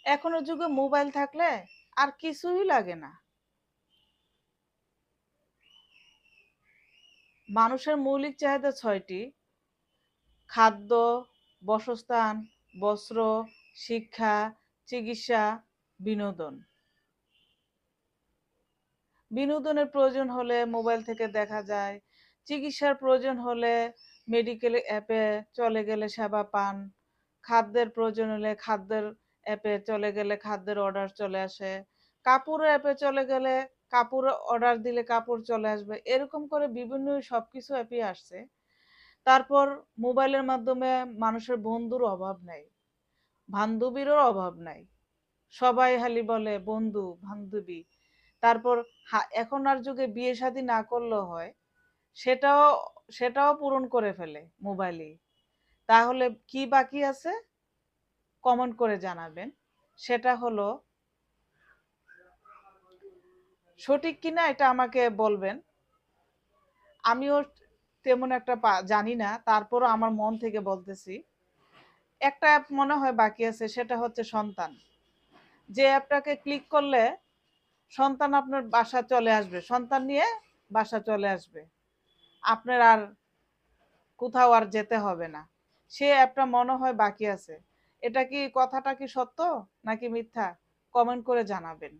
এখনের যুগে মোবাইল থাকলে আর কিছুই লাগে না। মানুষের মৌলিক চাহিদা ছয়টি: খাদ্য, বাসস্থান, বস্ত্র, শিক্ষা, চিকিৎসা, বিনোদন। বিনোদনের প্রয়োজন হলে মোবাইল থেকে দেখা যায়, চিকিৎসার প্রয়োজন হলে মেডিকেল অ্যাপে চলে গেলে সেবা পান, খাদ্যের প্রয়োজন হলে খাদ্যের অ্যাপে চলে গেলে খাদ্যের অর্ডার চলে আসে, কাপড়ের অ্যাপে চলে গেলে কাপড় অর্ডার দিলে কাপড় চলে আসবে। এরকম করে বিভিন্ন সবকিছু অ্যাপই আসছে। তারপর মোবাইলের মাধ্যমে মানুষের বন্ধুর অভাব নাই, বান্ধবীরও অভাব নাই। সবাই খালি বলে বন্ধু বান্ধবী। তারপর এখন আর যুগে বিয়ে শাদী না করলেও হয়, সেটাও সেটাও পূরণ করে ফেলে মোবাইলে। তাহলে কি বাকি আছে কমেন্ট করে জানাবেন। সেটা হলো সঠিক কিনা এটা আমাকে বলবেন। আমিও তেমন একটা জানি না, তারপরও আমার মন থেকে বলতেছি। একটা অ্যাপ মনে হয় বাকি আছে, সেটা হচ্ছে সন্তান। যে অ্যাপটাকে ক্লিক করলে সন্তান আপনার বাসা চলে আসবে, সন্তান নিয়ে বাসা চলে আসবে, আপনার আর কোথাও আর যেতে হবে না। সে অ্যাপটা মনে হয় বাকি আছে। এটা কি কথাটা কি সত্য নাকি মিথ্যা? কমেন্ট করে জানাবেন।